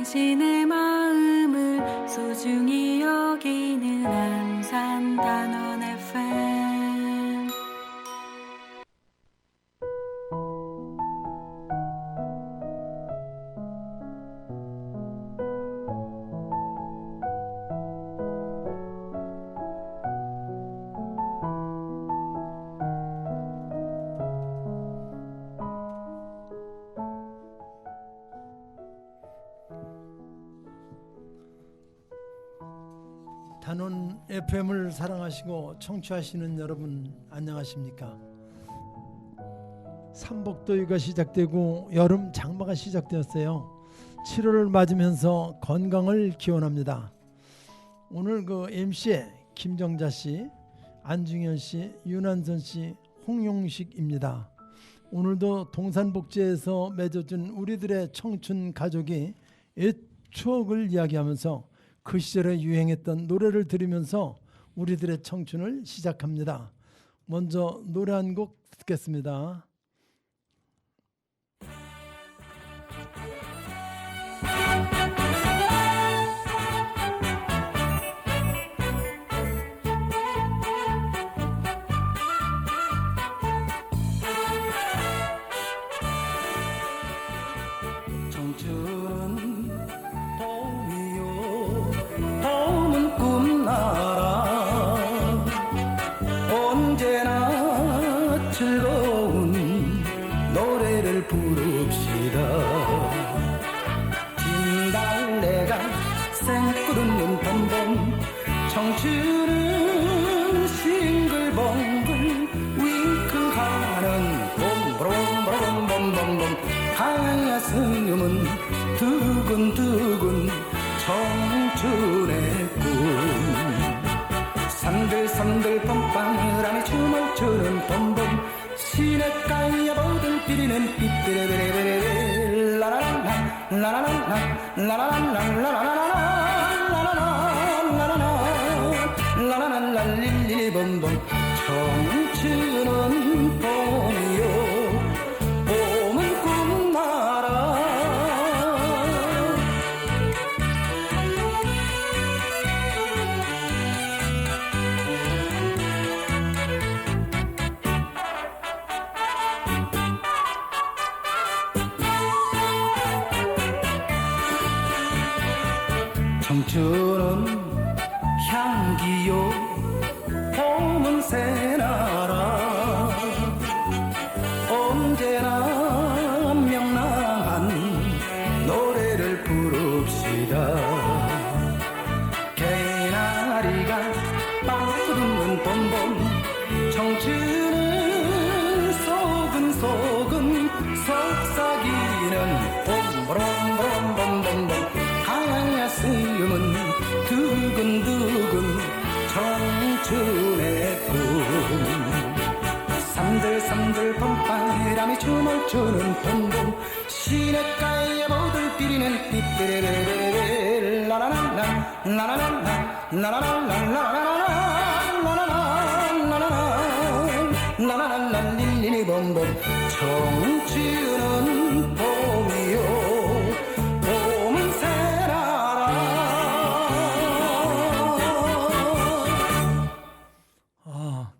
당신의 마음을 소중히 여기는 안산단원 FM. 단원 FM을 사랑하시고 청취하시는 여러분 안녕하십니까? 삼복더위가 시작되고 여름 장마가 시작되었어요. 7월을 맞으면서 건강을 기원합니다. 오늘 그 MC 김정자 씨, 안중현 씨, 윤한선 씨, 홍용식입니다. 오늘도 동산복지에서 맺어준 우리들의 청춘 가족이 옛 추억을 이야기하면서 그 시절에 유행했던 노래를 들으면서 우리들의 청춘을 시작합니다. 먼저 노래 한 곡 듣겠습니다. 청춘은 봄이요 봄은 꿈나라 언제나 즐거운 노래를 부릅시다. 진달래가 쌩꾸르는 봄봄 청춘은 싱글벙글 윙크하는 봄봄봄봄봄봄 가슴은 두근두근 청춘의 꿈 산들산들 봄바람이 춤을 추는 봄봄 시냇가에 모든 비리는 삐삐레레레레 라라라라 라라라라 라라라라 릴리리 봄봄 청춘은 봄이요 청춘은 향기요 봄은 새나라 언제나 명랑한 노래를 부릅시다. 개나리가 빠르는 봄봄 청춘은 소근소근 속삭이는 봄봄봄봄봄봄 가슴은 두근두근 청춘의 꿈 산들산들 봄바람이 춤을 추는 봄봄 시냇가에 모두 뛰는 삐삐레레레레 라라라라 라라라라 라라라라 라라라라 릴리리 봄봄 청춘은 봄이요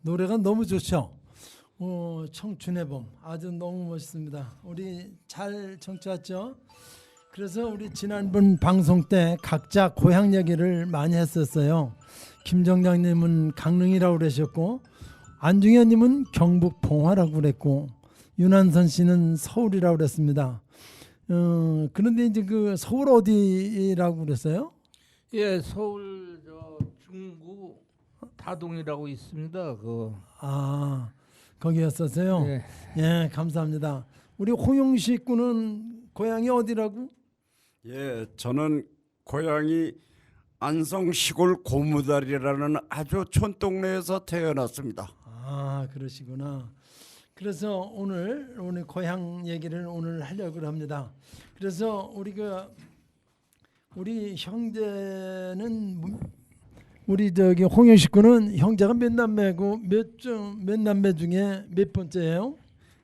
노래가 너무 좋죠. 청춘의 봄 아주 너무 멋있습니다. 우리 잘 청취했죠? 그래서 우리 지난번 방송 때 각자 고향 얘기를 많이 했었어요. 김정장님은 강릉이라고 그러셨고 안중현님은 경북 봉화라고 그랬고 윤한선 씨는 서울이라고 그랬습니다. 그런데 이제 그 서울 어디라고 그랬어요? 예, 서울 저 중구 다동이라고 있습니다. 거기였었어요. 예. 예, 감사합니다. 우리 홍용식 군은 고향이 어디라고? 예, 저는 고향이 안성 시골 고무다리라는 아주 촌동네에서 태어났습니다. 아, 그러시구나. 그래서 오늘 고향 얘기를 오늘 하려고 합니다. 그래서 우리 형제는 우리 홍영식 군은 형제가 몇 남매고 몇 남매 중에 몇 번째예요?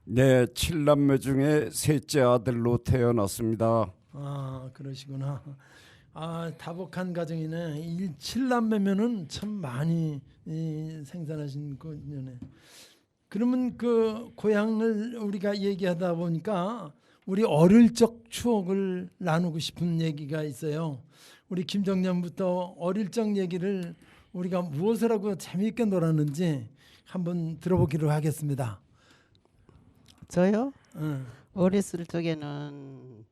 네, 7남매 중에 셋째 아들로 태어났습니다. 아 그러시구나. 아 다복한 가정이네. 칠남매면은 참 많이 생산하신 거네. 그러면 그 고향을 우리가 얘기하다 보니까 우리 어릴 적 추억을 나누고 싶은 얘기가 있어요. 우리 김정년부터 어릴 적 얘기를 우리가 무엇을 하고 재미있게 놀았는지 한번 들어보기로 하겠습니다. 저요? 응. 어렸을 적에는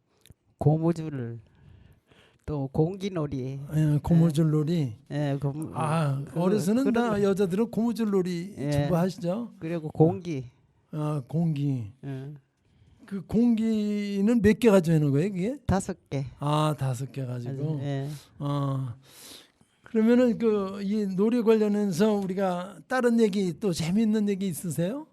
고무줄 또 공기놀이. 예, 고무줄놀이. 예, 어려서는 다 여자들은 고무줄놀이 예. 전부 하시죠. 그리고 공기. 아 공기. 예, 그 공기는 몇 개 가지고 거예요, 그게? 5개. 아 5개 가지고. 예. 그러면은 그 이 놀이 관련해서 우리가 다른 얘기 또 재미있는 얘기 있으세요?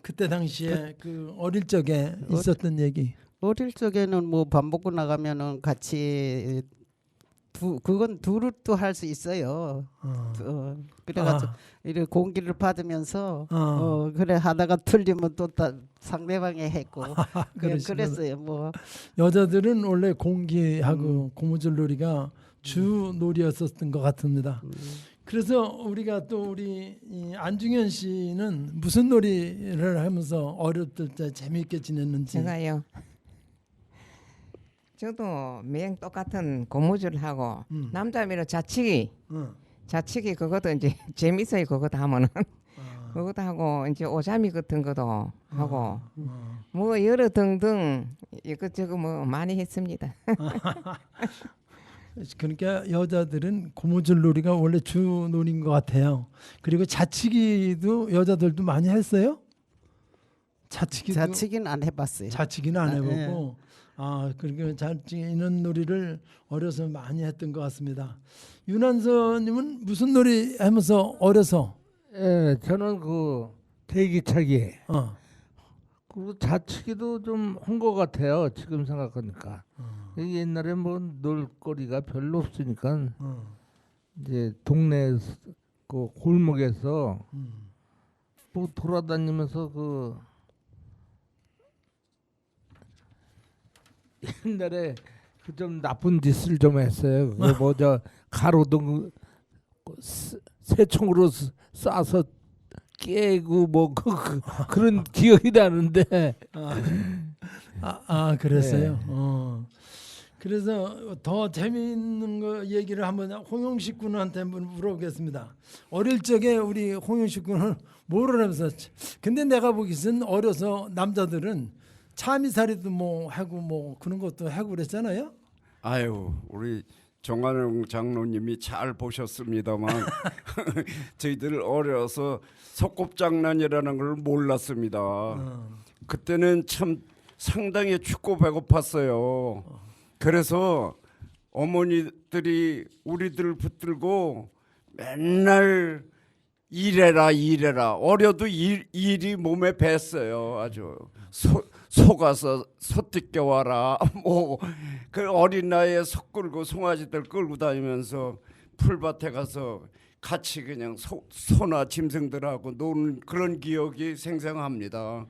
그때 당시에 그 어릴 적에 있었던 얘기. 어릴 적에는 뭐 밥 먹고 나가면은 같이 그건 두루도 할 수 있어요. 그래가지고 이렇게 공기를 받으면서 그래 하다가 틀리면 또 상대방이 했고 그랬어요. 뭐 여자들은 원래 공기하고 고무줄놀이가 주 놀이였었던 것 같습니다. 그래서 우리가 또 우리 이 안중현 씨는 무슨 놀이를 하면서 어렸을 때 재미있게 지냈는지. 제가요. 저도 매행 똑같은 고무줄하고 남자미로 자치기 그것도 이제 재밌어요. 그것도 하면은 그것도 하고 이제 오자미 같은 것도 하고 뭐 여러 등등 이것저것 뭐 많이 했습니다. 그러니까 여자들은 고무줄놀이가 원래 주 놀이인 것 같아요. 그리고 자치기도 여자들도 많이 했어요? 자치기는 안 해봤어요. 자치기는 안 해보고. 예. 그러니까 자치기 이런 놀이를 어려서 많이 했던 것 같습니다. 윤한서님은 무슨 놀이 하면서 어려서? 예, 저는 그 대기차기 어. 그리고 자치기도 좀 한 것 같아요. 지금 생각하니까. 옛날에 뭐 놀거리가 별로 없으니까 이제 동네 그 골목에서 뭐 돌아다니면서 그 옛날에 그 좀 나쁜 짓을 좀 했어요. 그 뭐저 가로등 새총으로 쏴서 깨고 뭐 그런 기억이 나는데. 그랬어요. 네. 그래서 더 재미있는 거 얘기를 한번 홍용식 군한테 한번 물어보겠습니다. 어릴 적에 우리 홍용식 군은 뭐를 하면서 근데 내가 보기엔 어려서 남자들은 차미살이도 뭐 하고 뭐 그런 것도 하고 그랬잖아요. 아유, 우리 정한용 장로님이 잘 보셨습니다만 저희들 어려서 소꿉장난이라는 걸 몰랐습니다. 그때는 참 상당히 춥고 배고팠어요. 그래서 어머니들이 우리들 붙들고 맨날 일해라 어려도 일이 몸에 뱄어요. 아주 속아서 소띠껴 와라 뭐 그 어린 나이에 소 끌고 송아지들 끌고 다니면서 풀밭에 가서 같이 그냥 소나 짐승들하고 노는 그런 기억이 생생합니다.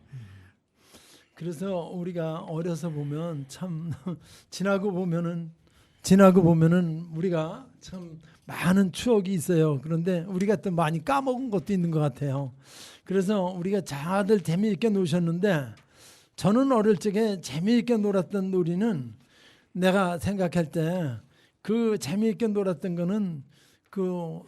그래서 우리가 어려서 보면 참 지나고 보면은 우리가 참 많은 추억이 있어요. 그런데 우리가 또 많이 까먹은 것도 있는 것 같아요. 그래서 우리가 다들 재미있게 노셨는데 저는 어릴 적에 재미있게 놀았던 놀이는 내가 생각할 때 그 재미있게 놀았던 거는 그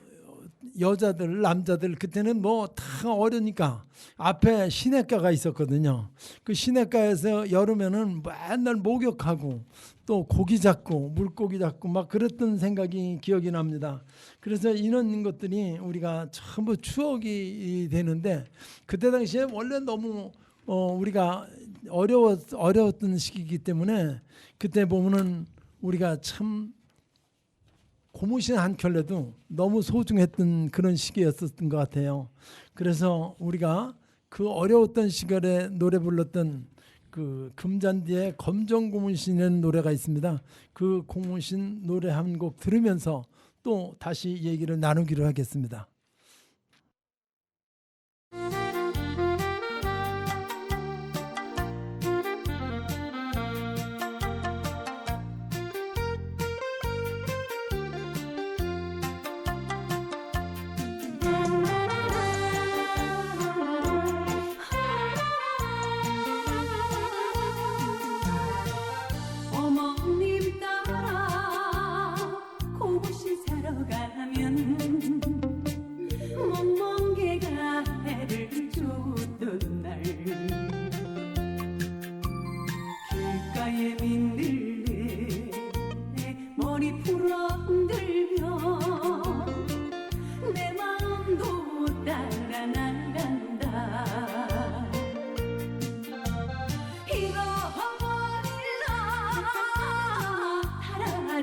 여자들 남자들 그때는 뭐 다 어리니까 앞에 시냇가가 있었거든요. 그 시냇가에서 여름에는 맨날 목욕하고 또 고기 잡고 물고기 잡고 막 그랬던 생각이 기억이 납니다. 그래서 이런 것들이 우리가 전부 추억이 되는데 그때 당시에 원래 너무 우리가 어려웠던 시기이기 때문에 그때 보면은 우리가 참 고무신 한 켤레도 너무 소중했던 그런 시기였었던 것 같아요. 그래서 우리가 그 어려웠던 시절에 노래 불렀던 그 금잔디의 검정 고무신이라는 노래가 있습니다. 그 고무신 노래 한 곡 들으면서 또 다시 얘기를 나누기로 하겠습니다.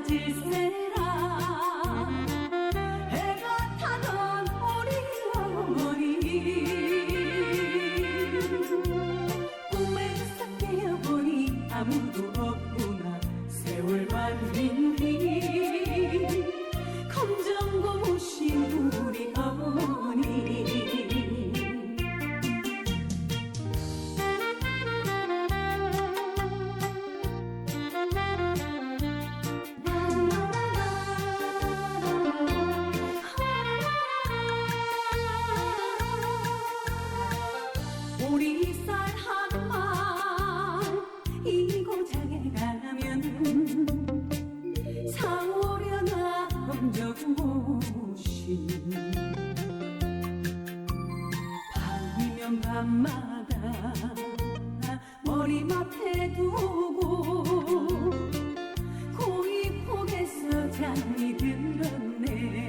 살아질세라 해가 타던 우리 어머니 꿈에서 깨어보니 아무도 없구나 세월만 빈뒤 검정 고무신 우리 어머니 우리 쌀 한방 이 고장에 가면 사오려나 검정고무신 밤이면 밤마다 머리맡에 두고 고이폭에서 잠이 들었네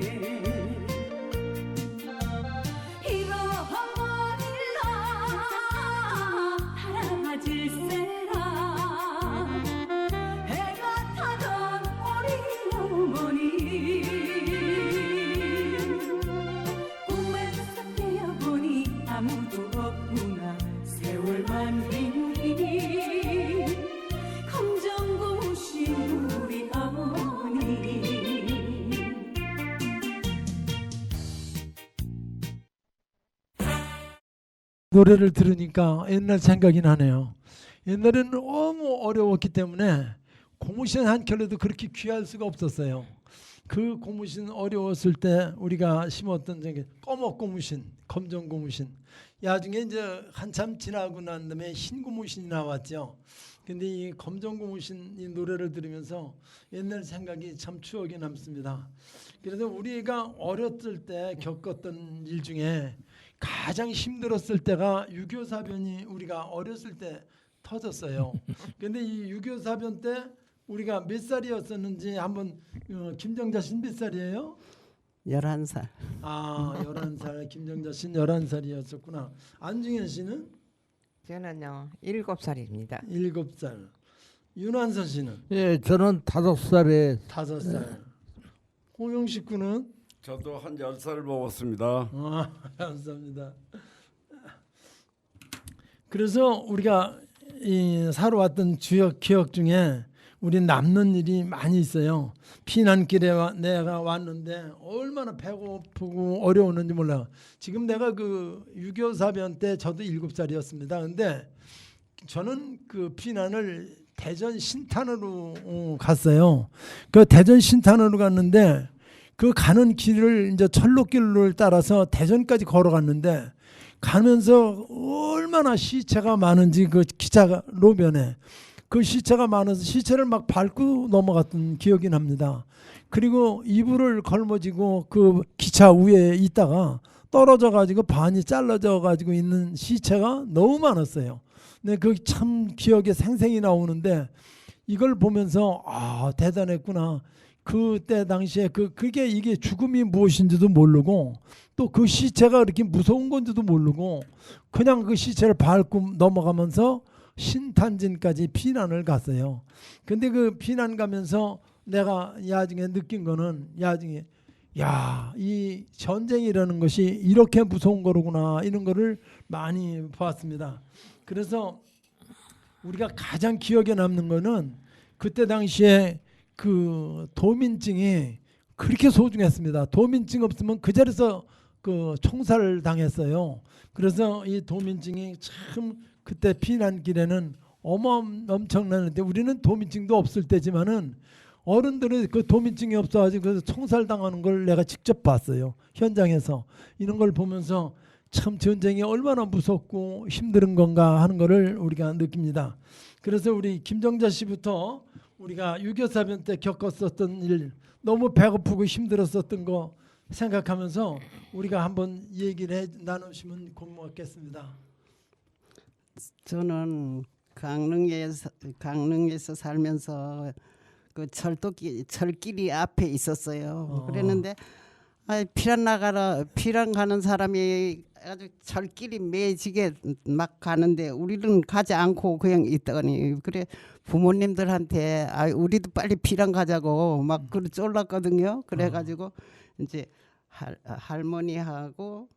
잃어버릴라 달아질세라 해가 타던 우리 어머니 꿈에서 깨어보니 아무도 없구나 세월만 빈뒤 검정고무신 우리 어머니 노래를 들으니까 옛날 생각이 나네요. 옛날에는 너무 어려웠기 때문에 고무신 한 켤레도 그렇게 귀할 수가 없었어요. 그 고무신 어려웠을 때 우리가 심었던 저기 검은 고무신, 검정 고무신. 나중에 이제 한참 지나고 난 다음에 흰 고무신이 나왔죠. 근데 이 검정 고무신 이 노래를 들으면서 옛날 생각이 참 추억이 남습니다. 그래서 우리가 어렸을 때 겪었던 일 중에 가장 힘들었을 때가 6.25 사변이 우리가 어렸을 때 터졌어요. 근데 이 6.25 사변 때 우리가 몇 살이었었는지 한번 김정자 씨 몇 살이에요? 11살. 아 11살 김정자 씨는 11살이었었구나. 안중현 씨는? 저는요 7살입니다. 7살. 윤한선 씨는? 예, 저는 5살에 5살. 홍영식 군은? 저도 한 10살 먹었습니다. 감사합니다. 그래서 우리가 이 살아왔던 기억 중에 우리 남는 일이 많이 있어요. 피난길에 내가 왔는데 얼마나 배고프고 어려웠는지 몰라요. 지금 내가 그 6.25 사변 때 저도 7살이었습니다. 근데 저는 그 피난을 대전 신탄으로 갔어요. 그 대전 신탄으로 갔는데 그 가는 길을 이제 철로길을 따라서 대전까지 걸어갔는데 가면서 얼마나 시체가 많은지 그 기차 로변에 그 시체가 많아서 시체를 막 밟고 넘어갔던 기억이 납니다. 그리고 이불을 걸머지고 그 기차 위에 있다가 떨어져 가지고 반이 잘라져 가지고 있는 시체가 너무 많았어요. 근데 그 참 기억에 생생히 나오는데 이걸 보면서 아 대단했구나. 그때 당시에 그게 이게 죽음이 무엇인지도 모르고 또 그 시체가 그렇게 무서운 건지도 모르고 그냥 그 시체를 밟고 넘어가면서 신탄진까지 피난을 갔어요. 근데 그 피난 가면서 내가 야중에 느낀 거는 야중에 야, 이 전쟁이라는 것이 이렇게 무서운 거로구나 이런 거를 많이 보았습니다. 그래서 우리가 가장 기억에 남는 거는 그때 당시에 그 도민증이 그렇게 소중했습니다. 도민증 없으면 그 자리에서 그 총살을 당했어요. 그래서 이 도민증이 참 그때 피난길에는 엄청나는데 우리는 도민증도 없을 때지만은 어른들은 그 도민증이 없어가지고 그래서 총살 당하는 걸 내가 직접 봤어요. 현장에서 이런 걸 보면서 참 전쟁이 얼마나 무섭고 힘든 건가 하는 거를 우리가 느낍니다. 그래서 우리 김정자 씨부터 우리가 6.25 사변 때 겪었었던 일 너무 배고프고 힘들었었던 거 생각하면서 우리가 한번 얘기를 나누시면 고맙겠습니다. 저는 강릉에서 살면서 그 철길이 앞에 있었어요. 그랬는데 피란 가는 사람이 아주 철길이 매지게 막 가는데 우리는 가지 않고 그냥 있다가니 그래 부모님들한테 아 우리도 빨리 피랑 가자고 막 그래 쫄랐거든요. 그래가지고 이제 할머니하고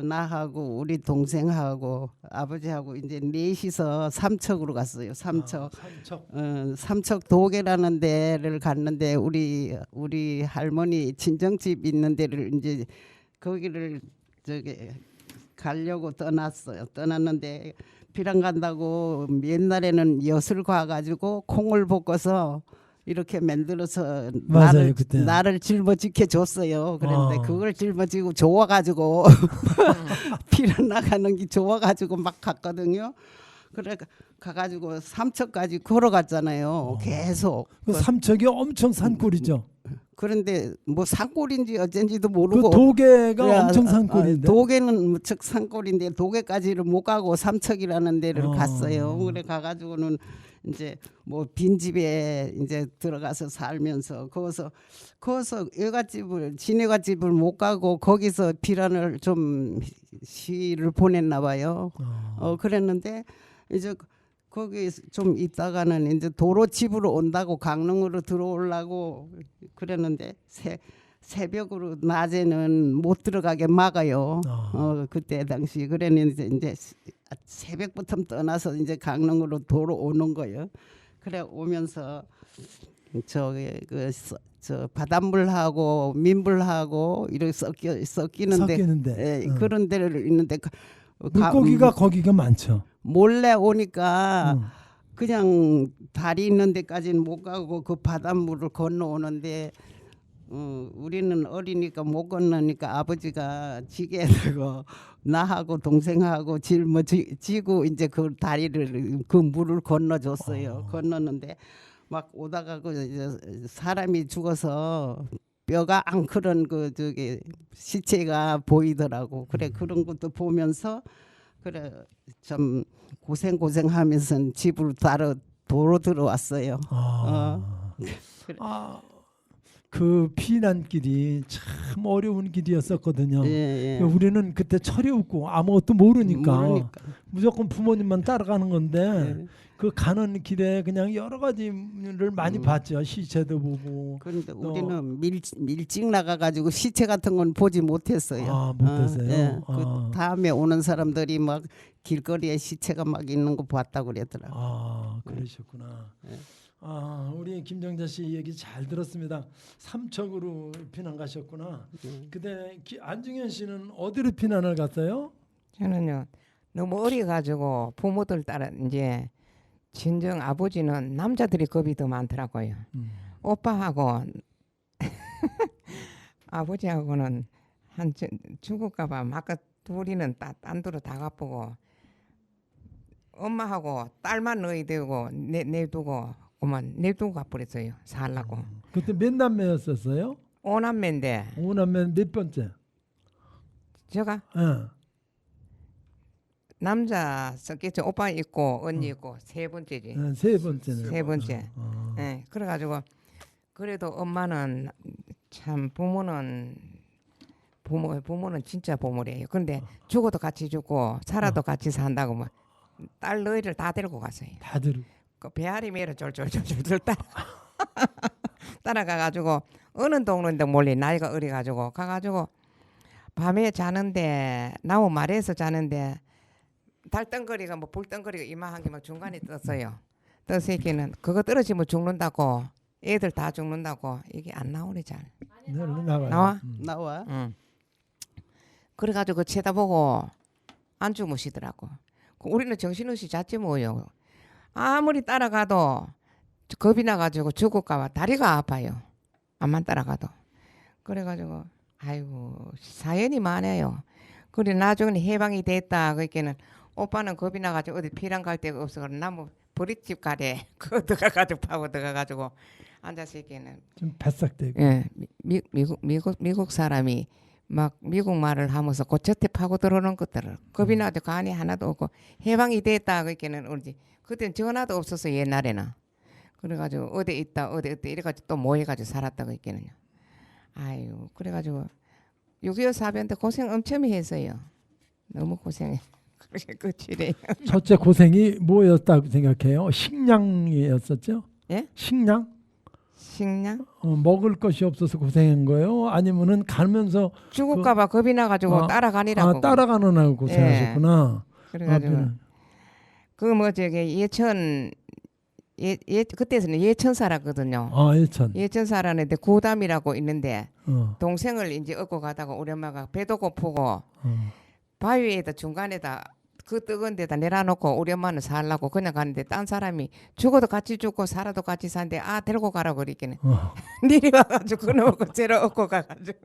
나하고 우리 동생하고 아버지하고 이제 넷이서 삼척으로 갔어요. 삼척. 삼척. 삼척 도계라는 데를 갔는데 우리 할머니 친정집 있는 데를 이제 거기를 저기 가려고 떠났어요. 떠났는데 비랑 간다고 옛날에는 엿을 과가지고 콩을 볶아서 이렇게 만들어서 맞아요, 그때. 나를 짊어지게 줬어요. 그런데 그걸 짊어지고 좋아가지고 피를 나가는 게 좋아가지고 막 갔거든요. 그래 가가지고 삼척까지 걸어갔잖아요. 계속. 그 삼척이 엄청 산골이죠. 그런데 뭐 산골인지 어쩐지도 그 모르고 도계가 엄청 산골인데. 도계는 무척 산골인데 도계까지를 못 가고 삼척이라는 데를 갔어요. 그래 가가지고는 이제 뭐 빈집에 이제 들어가서 살면서 거기서 지내갓집을 못 가고 거기서 비란을 좀 시를 보냈나 봐요. 그랬는데 이제 거기 좀 있다가는 이제 도로 집으로 온다고 강릉으로 들어오려고 그랬는데 새벽으로 낮에는 못 들어가게 막아요. 그때 당시 그랬는데 이제 새벽부터 떠나서 이제 강릉으로 도로 오는 거예요. 그래 오면서 저기 저 바닷물하고 민물하고 이렇게 섞이는데 예, 그런 데를 있는데 물고기가 거기가 많죠. 몰래 오니까 그냥 다리 있는 데까지는 못 가고 그 바닷물을 건너오는데 우리는 어리니까 못 건너니까 아버지가 지게 되고 나하고 동생하고 짊어지고 이제 그 다리를 그 물을 건너줬어요. 건넜는데 막 오다가 그 이제 사람이 죽어서 뼈가 앙크런 그 저기 시체가 보이더라고. 그래 그런 것도 보면서 그래 좀 고생하면서 집으로 도로 들어왔어요. 그 피난길이 참 어려운 길이었었거든요. 예. 우리는 그때 철이 없고 아무것도 모르니까 무조건 부모님만 따라가는 건데 그 가는 길에 그냥 여러 가지를 많이 봤죠. 시체도 보고. 그런데 우리는 밀직 나가가지고 시체 같은 건 보지 못했어요. 못했어요. 예. 그 다음에 오는 사람들이 막 길거리에 시체가 막 있는 거 봤다고 그러더라고요. 그러셨구나. 우리 김정자 씨 얘기 잘 들었습니다. 삼척으로 피난 가셨구나. 그때 안중현 씨는 어디로 피난을 갔어요? 저는요 너무 어려가지고 부모들 따라 이제 친정 아버지는 남자들이 겁이 더 많더라고요. 오빠하고 아버지하고는 한 죽을까봐 막 둘이는 딴 데로 다 가보고 엄마하고 딸만 너희 되고 내두고 그만 내두고 가버렸어요. 살라고. 그때 몇 남매였었어요? 5남매인데 5남매 몇 번째? 제가 남자 섞겠죠. 오빠 있고 언니 있고 세 번째지. 세 번째네. 세 번째. 네, 그래가지고 그래도 엄마는 참 부모는 진짜 부모래요. 그런데 죽어도 같이 죽고 살아도 같이 산다고 뭐 딸 너희를 다 데리고 갔어요. 다들. 그 배앓이 매를 쫄쫄쫄쫄 따라가가지고 어느 동네인데 몰래 나이가 어려가지고 가가지고 밤에 자는데 나무 말에서 자는데 달덩거리가 뭐 불덩거리가 이만한 게 막 중간에 떴어요. 떠서 이렇게는 그거 떨어지면 죽는다고 애들 다 죽는다고 이게 안 나오네 잘. 나와? 응. 그래가지고 쳐다보고 안 주무시더라고. 우리는 정신없이 잤지 뭐요. 아무리 따라가도 겁이 나가지고 죽을까봐 다리가 아파요. 암만 따라가도. 그래가지고 아이고 사연이 많아요. 그래 나중에 해방이 됐다. 그러니까는 오빠는 겁이 나가지고 어디 피랑 갈 데가 없어. 나무 버릿집 가래. 그거 들어가가지고 파고 들어가가지고 앉아서 있기는 좀 바싹대고. 예, 미국 사람이 막 미국 말을 하면서 고쳐태 파고 들어오는 것들을 겁이 나도 간이 하나도 없고 해방이 됐다. 그러니까는 우리 그때는 전화도 없었어 옛날에는. 그래가지고 어디 있다 이래가지고 또 모여가지고 살았다고 했겠는요. 아유 그래가지고 6.25 사변 때 고생 엄청 했어요. 너무 고생해. 그게 끝이래요. 첫째 고생이 뭐였다고 생각해요? 식량이었었죠? 예? 식량? 식량? 먹을 것이 없어서 고생한 거예요? 아니면은 가면서 죽을까봐 겁이 나가지고 아, 따라가니라고. 따라가는 하고 고생하셨구나. 그래가지고 그 뭐 저기 예천 그때서는 예천 살았거든요. 예천. 예천 살았는데 고담이라고 있는데 어, 동생을 이제 얻고 가다가 우리 엄마가 배도 고프고 어. 바위에다 중간에다 그 뜨거운 데다 내려놓고 우리 엄마는 살라고 그냥 가는데 딴 사람이 죽어도 같이 죽고 살아도 같이 사는데 데리고 가라고 그랬기는 내려와가지고 그놈을 제로 얻고 가가지고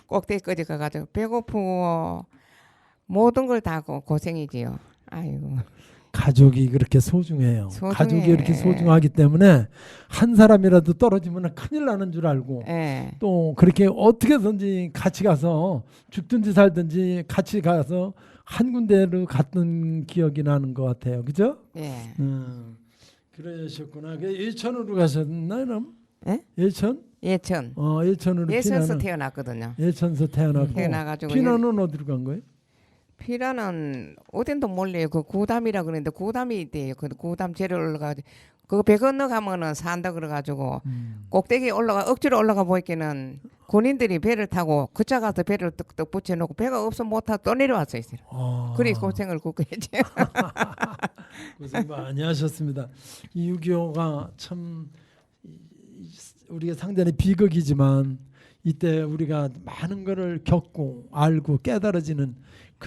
꼭대기까지 가가지고 배고프고 모든 걸 다 하고 고생이지요. 아이고. 가족이 그렇게 소중해요. 소중해. 가족이 이렇게 소중하기 때문에 한 사람이라도 떨어지면 큰일 나는 줄 알고 예. 또 그렇게 어떻게든지 같이 가서 죽든지 살든지 같이 가서 한 군데로 갔던 기억이 나는 것 같아요. 그죠? 예. 그러셨구나. 예천으로 가셨나요? 그럼? 예? 예천? 예천. 예천으로 예천에서 피난은- 태어났거든요. 예천서 태어났고 태어나가지고 피난은 어디로 간 거예요? 피라는 어딘도 몰라요. 그 구담이라 그러는데 구담이 있대요. 그 구담 제를 올라가지고 그배 건너 가면은 산다 그래가지고 꼭대기 올라가 억지로 올라가 보이기는 군인들이 배를 타고 그차 가서 배를 뚝뚝 붙여놓고 배가 없어 못 타고 또 내려왔어요. 그리 고생을 굽고 했지. 고생 많이 하셨습니다. 이 6.25가 참 우리가 상당히 비극이지만 이때 우리가 많은 것을 겪고 알고 깨달아지는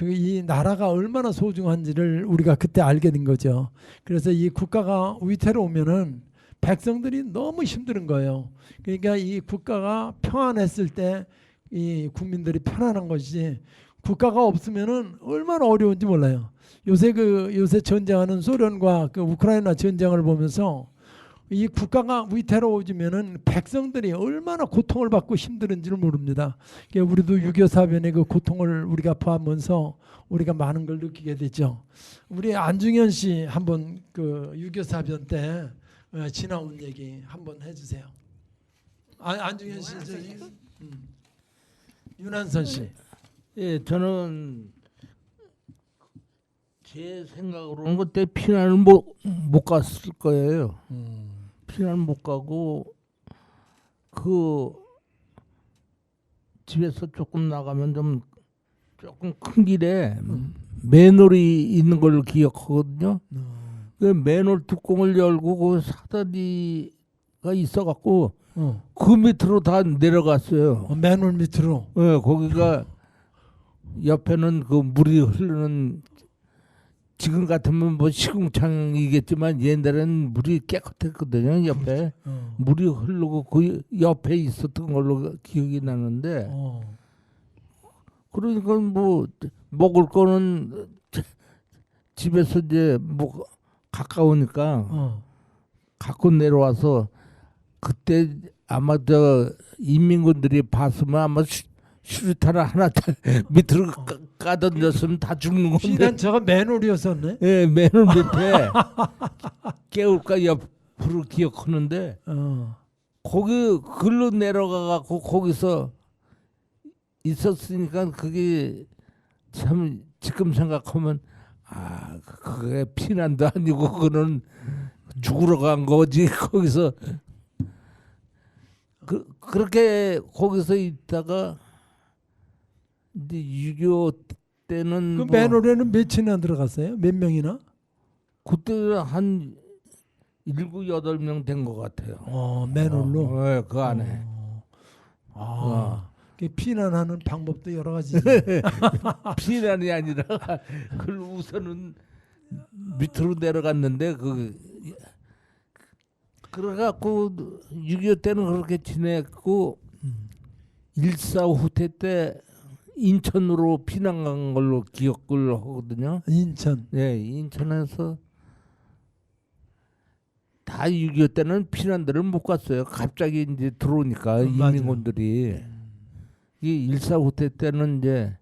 이 나라가 얼마나 소중한지를 우리가 그때 알게 된 거죠. 그래서 이 국가가 위태로우면은 백성들이 너무 힘든 거예요. 그러니까 이 국가가 평안했을 때 이 국민들이 편안한 것이지 국가가 없으면은 얼마나 어려운지 몰라요. 요새 전쟁하는 소련과 그 우크라이나 전쟁을 보면서 이 국가가 위태로워지면은 백성들이 얼마나 고통을 받고 힘들은지를 모릅니다. 그러니까 우리도 6.25 사변의 그 고통을 우리가 보면서 우리가 많은 걸 느끼게 되죠. 우리 안중현 씨 한번 그 6.25 사변 때 지나온 얘기 한번 해주세요. 안중현 씨, 윤한선 씨. 예, 저는 제 생각으로는 그때 피난을 못 갔을 거예요. 피난 못 가고 그 집에서 조금 나가면 조금 큰 길에 맨홀이 있는 걸 기억하거든요. 그 맨홀 뚜껑을 열고 그 사다리가 있어갖고 그 밑으로 다 내려갔어요. 맨홀 밑으로. 네, 거기가 옆에는 그 물이 흐르는 지금 같으면 뭐 시궁창이겠지만 옛날에는 물이 깨끗했거든요. 옆에 물이 흐르고 그 옆에 있었던 걸로 기억이 나는데 그러니까 뭐 먹을 거는 집에서 이제 뭐 가까우니까 갖고 내려와서 그때 아마 저 인민군들이 봤으면 아마 수류탄을 하나 밑으로 까던졌으면 다 죽는 건데. 피난 저가 맨홀이었었네. 예, 맨홀 밑에 깨울까 옆으로 기억하는데 거기 글로 내려가 갖고 거기서 있었으니까 그게 참 지금 생각하면 그게 피난도 아니고 그거는 죽으러 간 거지. 거기서 그렇게 거기서 있다가 이제 6.25 때는 그 맨홀에는 몇이나 들어갔어요? 몇 명이나? 그때 한 7, 8명 된 것 같아요. 맨홀로. 네, 그 안에. 그 피난하는 방법도 여러 가지지. 피난이 아니라 그걸 우선은 밑으로 내려갔는데 그래갖고 6.25 때는 그렇게 지냈고 1.4 후퇴 때 인천으로 피난 간 걸로 기억을 하거든요. 인천. 네, 인천에서 다 6.25 때는 피난들을 못 갔어요. 갑자기 이제 들어오니까 인민군들이. 이 1.4 후퇴 때는 이제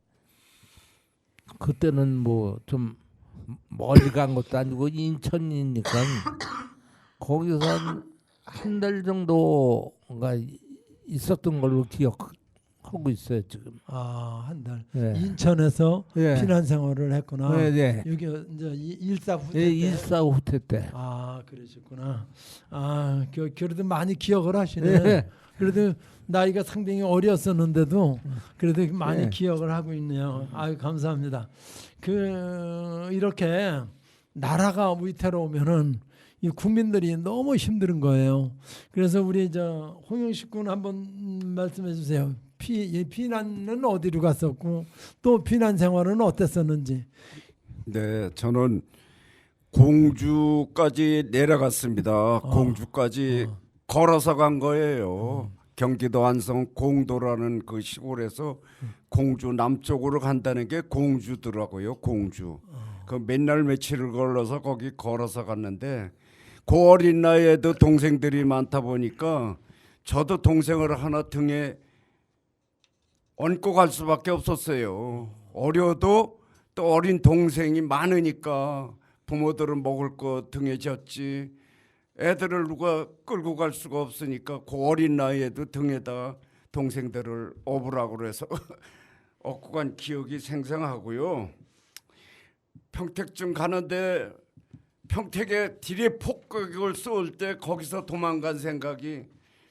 그때는 뭐 좀 멀리 간 것도 아니고 인천이니까 거기서 한 달 정도가 있었던 걸로 기억하거든요. 하고 있어요 지금. 한 달. 예. 인천에서 예. 피난 생활을 했구나. 네, 네. 여기 이제 일사 후퇴 예, 때. 일사 후퇴 때. 그러셨구나. 그래도 많이 기억을 하시네. 예. 그래도 나이가 상당히 어렸었는데도 그래도 많이 예. 기억을 하고 있네요. 감사합니다. 이렇게 나라가 위태로우면은 이 국민들이 너무 힘든 거예요. 그래서 우리 홍영식 군 한번 말씀해 주세요. 피난은 어디로 갔었고 또 피난 생활은 어땠었는지. 네, 저는 공주까지 내려갔습니다. 공주까지 걸어서 간 거예요. 경기도 안성 공도라는 그 시골에서 공주 남쪽으로 간다는 게 공주더라고요. 공주. 그 맨날 며칠을 걸러서 거기 걸어서 갔는데 그 어린 나이에도 동생들이 많다 보니까 저도 동생을 하나 등에 얹고 갈 수밖에 없었어요. 어려도 또 어린 동생이 많으니까 부모들은 먹을 거 등에 졌지 애들을 누가 끌고 갈 수가 없으니까 그 어린 나이에도 등에다 동생들을 업으라고 그래서 업고 간 기억이 생생하고요. 평택쯤 가는데 평택에 딜의 폭격을 쏠 때 거기서 도망간 생각이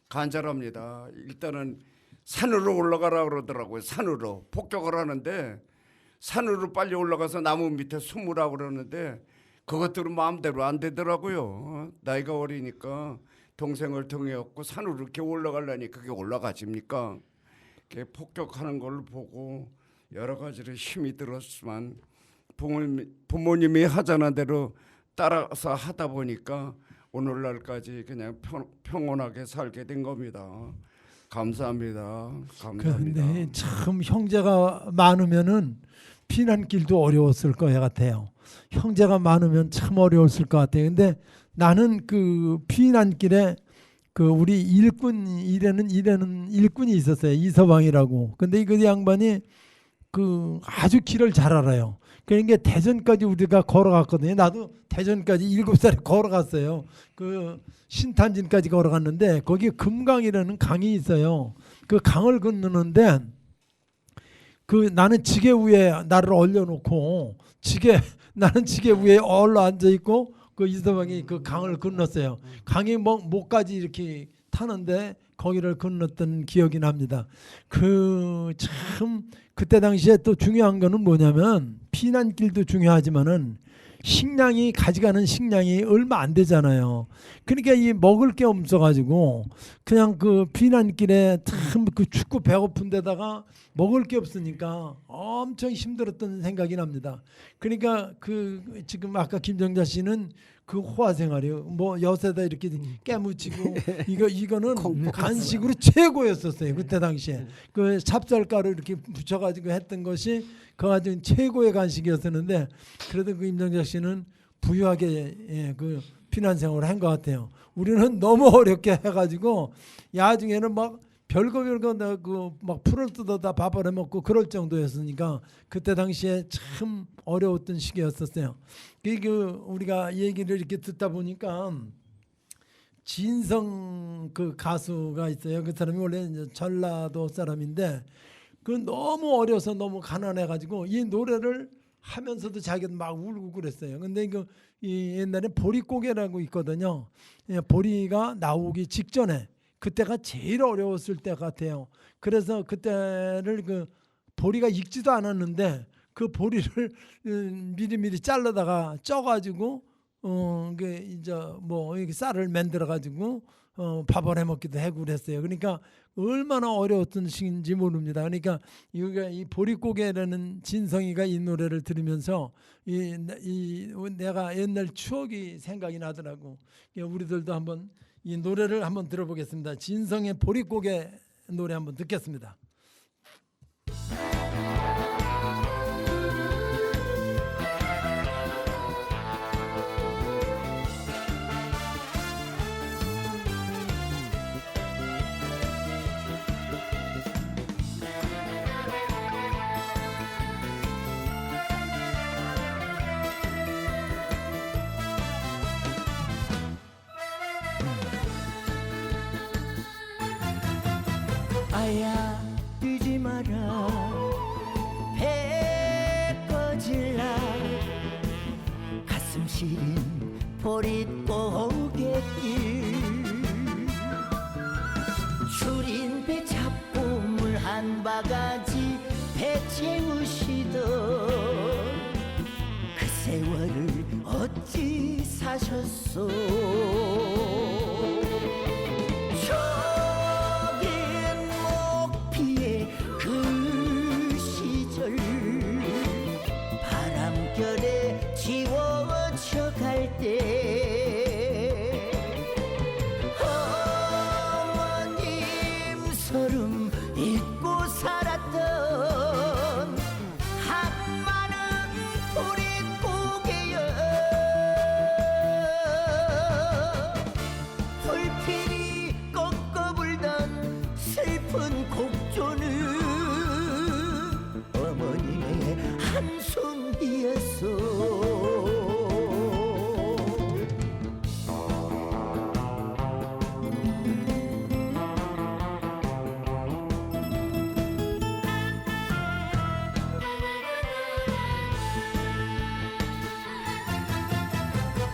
간절합니다. 일단은 산으로 올라가라 그러더라고요. 산으로 폭격을 하는데 산으로 빨리 올라가서 나무 밑에 숨으라고 그러는데 그것들은 마음대로 안 되더라고요. 나이가 어리니까 동생을 등에 업고 산으로 이렇게 올라가려니 그게 올라가집니까? 이렇게 폭격하는 걸 보고 여러 가지로 힘이 들었지만 부모님이 하자는 대로 따라서 하다 보니까 오늘날까지 그냥 평온하게 살게 된 겁니다. 감사합니다. 감사합니다. 그런데 참 형제가 많으면은 피난길도 어려웠을 것 같아요. 형제가 많으면 참 어려웠을 것 같아요. 근데 나는 그 피난길에 우리 일에는 일꾼이 있었어요. 이서방이라고. 근데 그 양반이 아주 길을 잘 알아요. 그러니까 대전까지 우리가 걸어갔거든요. 나도 대전까지 7살에 걸어갔어요. 신탄진까지 걸어갔는데 거기 금강이라는 강이 있어요. 그 강을 건너는데 나는 지게 위에 나를 올려놓고 나는 지게 위에 앉아 있고 이서방이 그 강을 건넜어요. 강이 목까지 이렇게 타는데 거기를 건넜던 기억이 납니다. 참 그때 당시에 또 중요한 거는 뭐냐면 피난길도 중요하지만은 가져가는 식량이 얼마 안 되잖아요. 그러니까 이 먹을 게 없어가지고 그냥 피난길에 참 춥고 배고픈 데다가 먹을 게 없으니까 엄청 힘들었던 생각이 납니다. 그러니까 지금 아까 김정자 씨는 호화 생활이요. 엿에다 이렇게 깨무치고 이거는 간식으로 최고였었어요. 그때 당시에 찹쌀가루 이렇게 붙여가지고 했던 것이 아주 최고의 간식이었었는데 그래도 임정자 씨는 부유하게 피난 생활을 한 것 같아요. 우리는 너무 어렵게 해가지고 야중에는 막 별거 막 풀을 뜯어다 밥을 해먹고 그럴 정도였으니까 그때 당시에 참 어려웠던 시기였었어요. 우리가 얘기를 이렇게 듣다 보니까 진성 가수가 있어요. 그 사람이 원래 전라도 사람인데 너무 어려서 너무 가난해가지고 이 노래를 하면서도 자기도 막 울고 그랬어요. 근데 이 옛날에 보릿고개라고 있거든요. 보리가 나오기 직전에 그때가 제일 어려웠을 때 같아요. 그래서 그때를 보리가 익지도 않았는데 그 보리를 미리미리 잘라다가 쪄가지고 이렇게 쌀을 만들어가지고 밥을 해먹기도 하고 그랬어요. 그러니까 얼마나 어려웠던 시기인지 모릅니다. 그러니까 이 보릿고개라는 진성이가 이 노래를 들으면서 내가 옛날 추억이 생각이 나더라고. 우리들도 한번 이 노래를 한번 들어보겠습니다. 진성의 보릿고개 노래 한번 듣겠습니다. 아야 뛰지 마라 배 꺼질라 가슴 시린 보릿고갯길 줄인 배 잡고 물 한 바가지 배 채우시던 그 세월을 어찌 사셨소 저긴 목피의 그 시절 바람결에 지워져 갈 때 어머님 서름 잊고 살았던 한마는 보릿고개여 불필이 꺾어 불던 슬픈 곡조는 어머님의 한숨이었어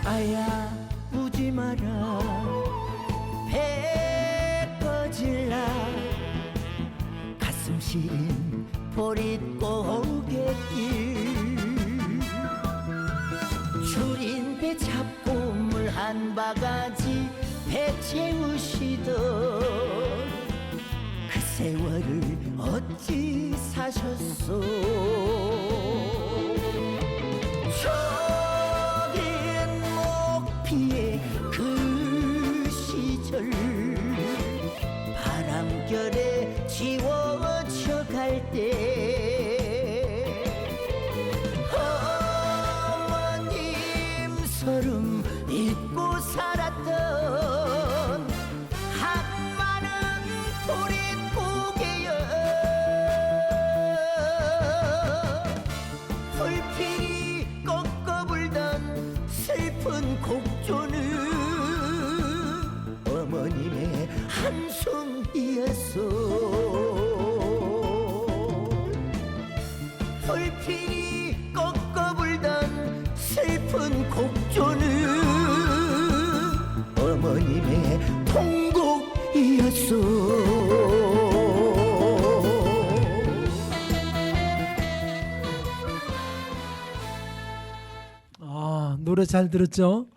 아야 우지 마라 배 꺼질라 가슴 시린 보릿고갯길 줄인 배 잡고 물 한 바가지 배 채우시던 그 세월을 어찌 사셨소 피의 그 시절 바람결에 지워져 갈 때 어머님 서름 잊고 살았던 한마는 보릿고개여 불필이 꺾어 불던 슬픈 곡조는 어머님의 한숨이었어 불필이 꺾어 불던 슬픈 곡조는 어머님의 통곡이었어 노래 잘 들었죠?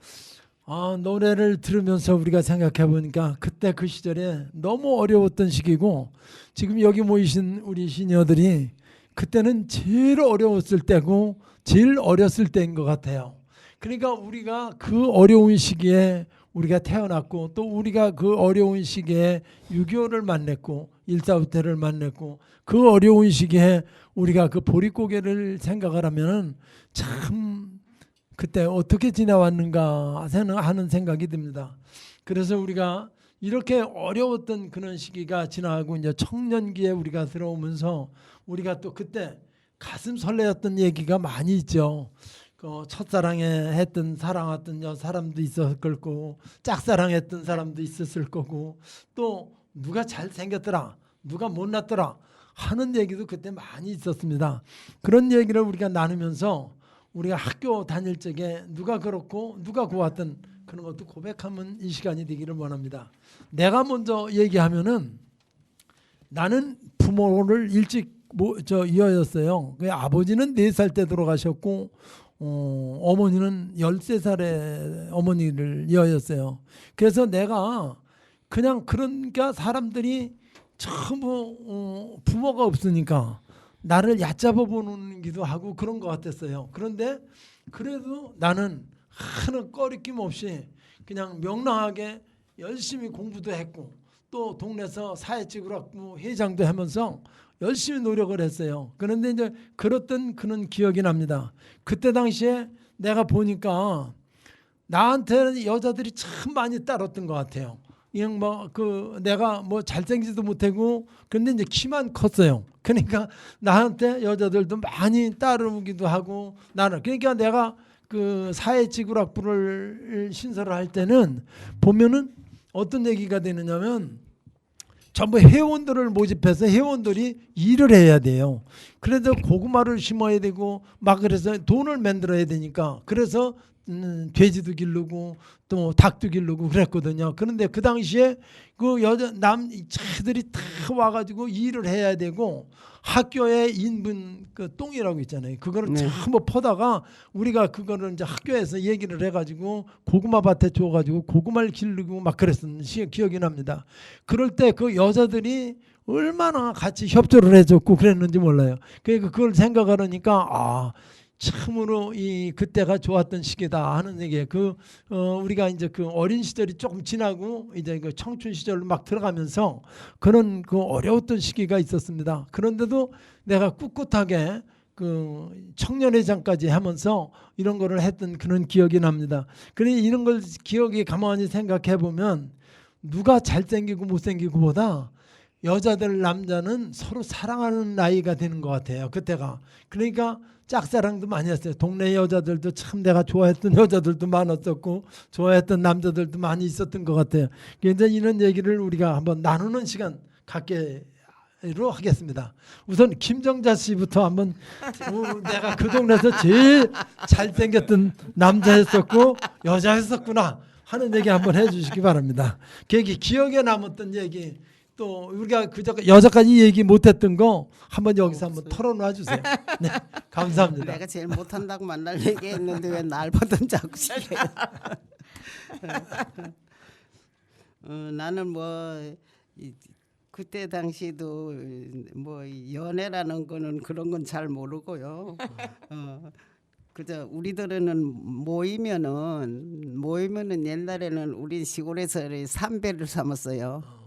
노래를 들으면서 우리가 생각해 보니까 그때 그 시절에 너무 어려웠던 시기고 지금 여기 모이신 우리 시니어들이 그때는 제일 어려웠을 때고 제일 어렸을 때인 것 같아요. 그러니까 우리가 그 어려운 시기에 우리가 태어났고 또 우리가 그 어려운 시기에 6.25를 만났고 1.4부터를 만났고 그 어려운 시기에 우리가 그 보릿고개를 생각을 하면은 참 그때 어떻게 지나왔는가 하는 생각이 듭니다. 그래서 우리가 이렇게 어려웠던 그런 시기가 지나가고 이제 청년기에 우리가 들어오면서 우리가 또 그때 가슴 설레었던 얘기가 많이 있죠. 첫사랑에 했던 사랑했던 사람도 있었을 거고 짝사랑했던 사람도 있었을 거고 또 누가 잘생겼더라 누가 못났더라 하는 얘기도 그때 많이 있었습니다. 그런 얘기를 우리가 나누면서 우리가 학교 다닐 적에 누가 그렇고 누가 고왔던 그런 것도 고백하면 이 시간이 되기를 원합니다. 내가 먼저 얘기하면은 나는 부모를 일찍 이어였어요. 아버지는 4살 때 돌아가셨고 어머니는 13살에 어머니를 이어였어요. 그래서 내가 그냥 그러니까 사람들이 전부 부모가 없으니까 나를 얕잡아 보는기도 하고 그런 것 같았어요. 그런데 그래도 나는 하는 꺼리낌 없이 그냥 명랑하게 열심히 공부도 했고 또 동네에서 사회직으로 회장도 하면서 열심히 노력을 했어요. 그런데 이제 그랬던 그런 기억이 납니다. 그때 당시에 내가 보니까 나한테는 여자들이 참 많이 따랐던 것 같아요. 그냥 내가 잘생기지도 못하고 근데 이제 키만 컸어요. 그러니까 나한테 여자들도 많이 따르기도 하고 나는 그러니까 내가 그 사회지구락부를 신설을 할 때는 보면은 어떤 얘기가 되느냐면 전부 회원들을 모집해서 회원들이 일을 해야 돼요. 그래서 고구마를 심어야 되고 막 그래서 돈을 만들어야 되니까 그래서 돼지도 기르고 또 닭도 기르고 그랬거든요. 그런데 그 당시에 그 남자들이 다 와가지고 일을 해야 되고 학교에 인분 그 똥이라고 있잖아요. 그거를 전부 퍼다가 우리가 그거를 이제 학교에서 얘기를 해가지고 고구마 밭에 줘가지고 고구마를 기르고 막 그랬던 기억이 납니다. 그럴 때 그 여자들이 얼마나 같이 협조를 해줬고 그랬는지 몰라요. 그러니까 그걸 생각하니까 아. 참으로 이 그때가 좋았던 시기다 하는 얘기에 우리가 이제 그 어린 시절이 조금 지나고 이제 그 청춘 시절로 막 들어가면서 그런 그 어려웠던 시기가 있었습니다. 그런데도 내가 꿋꿋하게 그 청년회장까지 하면서 이런 거를 했던 그런 기억이 납니다. 그래 이런 걸 기억이 가만히 생각해 보면 누가 잘생기고 못생기고보다 여자들 남자는 서로 사랑하는 나이가 되는 것 같아요. 그때가. 그러니까 짝사랑도 많이 했어요. 동네 여자들도 참 내가 좋아했던 여자들도 많았었고 좋아했던 남자들도 많이 있었던 것 같아요. 그래서 이런 얘기를 우리가 한번 나누는 시간 갖기로 하겠습니다. 우선 김정자 씨부터 한번 내가 그 동네에서 제일 잘생겼던 남자였었고 여자였었구나 하는 얘기 한번 해주시기 바랍니다. 기억에 남았던 얘기 또 우리가 그저 여자까지 얘기 못했던 거 한번 여기서 한번 털어놔 주세요. 네, 감사합니다. 내가 제일 못한다고 만날 얘기했는데 왜 날보던 자꾸 시켜. 나는 그때 당시도 연애라는 거는 그런 건 잘 모르고요. 그저 우리들은 모이면은 옛날에는 우리 시골에서 삼배를 삼았어요.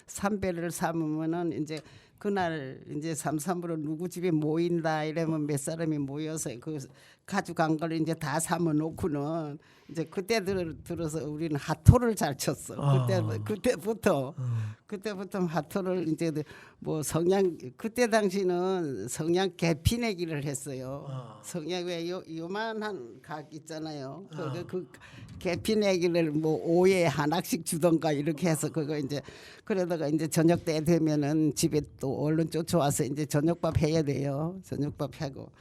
삼배를 삼으면은 이제 그날 이제 삼삼으로 누구 집에 모인다 이러면 몇 사람이 모여서 그 가져간 걸 이제 다 삼아 놓고는 이제 그때 들어서 우리는 하토를 잘 쳤어. 그때부터 하토를 이제 그때 당시는 성냥 개피내기를 했어요. 성냥 왜 요만한 각 있잖아요. 그 개피내기를 5에 하나씩 주던가 이렇게 해서 그거 이제 그러다가 이제 저녁 때 되면은 집에 또 얼른 쫓아와서 이제 저녁밥 해야 돼요. 저녁밥 하고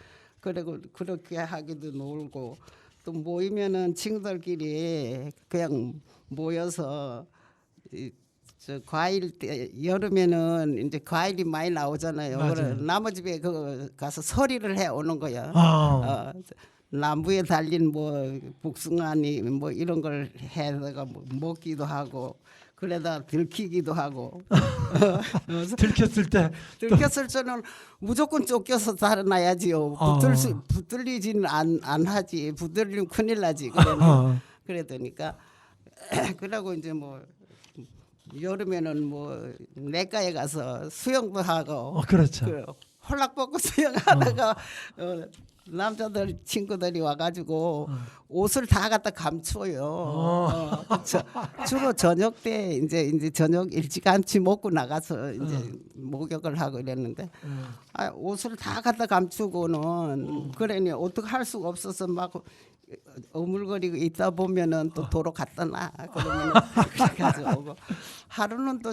그리고 그렇게 하기도 놀고 또 모이면은 친구들끼리 그냥 모여서 저 과일 때 여름에는 이제 과일이 많이 나오잖아요. 그래 나무 집에 가서 서리를 해 오는 거야. 나무에 달린 복숭아니 이런 걸 해다가 먹기도 하고 그러다 들키기도 하고 들켰을 때는 무조건 쫓겨서 달아나야지요. 붙들리지는 안 하지. 붙들리면 큰일 나지. 그러니까 그러고 이제 여름에는 내과에 가서 수영도 하고 그렇죠. 홀락벗고 수영하다가 남자들 친구들이 와가지고 옷을 다 갖다 감춰요. 그렇죠. 주로 저녁 때 이제 저녁 일찌감치 먹고 나가서 이제 목욕을 하고 이랬는데 옷을 다 갖다 감추고는 그러니 어떻게 할 수가 없어서 막 어물거리고 있다 보면은 또 도로 갖다 놔 그러면 그래가지고 오고 하루는 또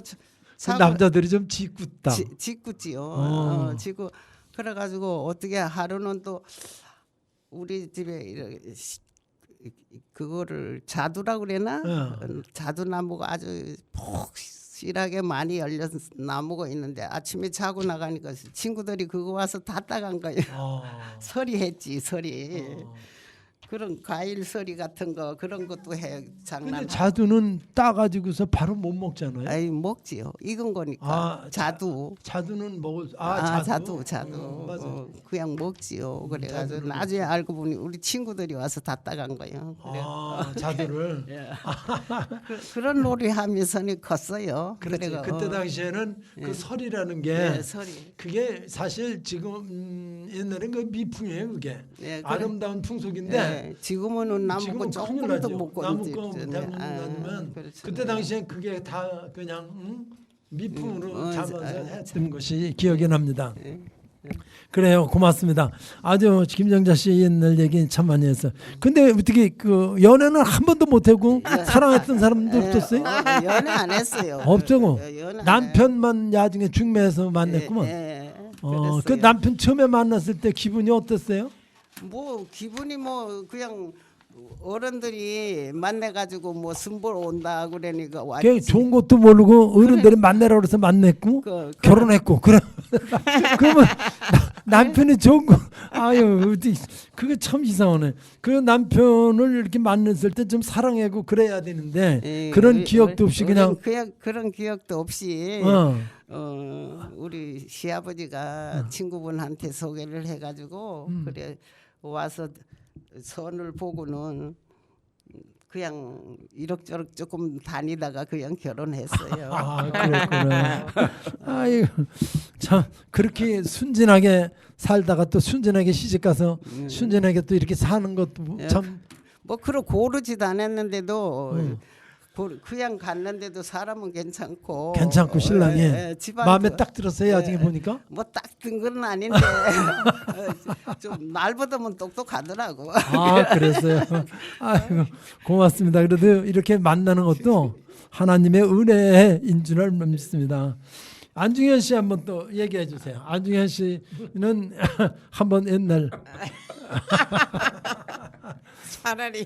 남자들이 좀 짓궂다. 짓궂지요. 짓고 그래가지고 어떻게 하루는 또 우리 집에 그거를 자두라고 그러나 자두나무가 아주 폭실하게 많이 열린 나무가 있는데 아침에 자고 나가니까 친구들이 그거 와서 다 따간 거예요. 서리했지 서리. 그런 과일 서리 같은 거 그런 것도 해 장난. 근데 자두는 따가지고서 바로 못 먹잖아요. 아이 먹지요. 익은 거니까. 자두는 먹을. 자두. 맞아. 그냥 먹지요. 그래가지고 나중에 알고 보니 우리 친구들이 와서 다 따간 거예요. 자두를. 예. 그런 놀이 하면서는 컸어요. 그렇지. 그때 당시에는 그 설이라는 게 설이. 그게 사실 지금 옛날엔 그 미풍이에요. 그게 아름다운 풍속인데. 지금은 나무고 조금 더 먹고 나무고 대면 그때 당시엔 그게 다 그냥 미풍으로 잡아서 했던 것이 기억이 납니다. 그래요. 고맙습니다. 아주 김정자 씨 옛날 얘기 참 많이 했어요. 근데 어떻게 그 연애는 한 번도 못 하고 사랑했던 사람도 없었어요? 연애 안 했어요. 없죠. 연애 안 남편만 나중에 중매에서 만났구만. 그랬어요. 그 남편 처음에 만났을 때 기분이 어땠어요? 뭐 기분이 뭐 그냥 어른들이 만나가지고 뭐 순보러 온다 그러니까 걔 왔지. 좋은 것도 모르고 어른들이 만나라 그래서 만났고 결혼했고 그러면 남편이 좋은 거 아유 그게 참 이상하네. 그 남편을 이렇게 만났을 때 좀 사랑하고 그래야 되는데 그런 기억도 없이 그냥 그런 기억도 없이 우리 시아버지가 친구분한테 소개를 해가지고 그래 와서 선을 보고는 그냥 이럭저럭 조금 다니다가 그냥 결혼했어요. 아 그랬구나. 아이고 참 그렇게 순진하게 살다가 또 순진하게 시집가서 순진하게 또 이렇게 사는 것도 참 뭐 그런 고르지도 않았는데도 그냥 갔는데도 사람은 괜찮고 신랑이 집안도 마음에 딱 들었어요. 나중에 보니까 뭐 딱 든 건 아닌데 좀 날보다는 똑똑하더라고. 아 그랬어요. 아이고 고맙습니다. 그래도 이렇게 만나는 것도 하나님의 은혜인 줄 믿습니다. 안중현 씨 한번 또 얘기해 주세요. 안중현 씨는 한번 옛날 차라리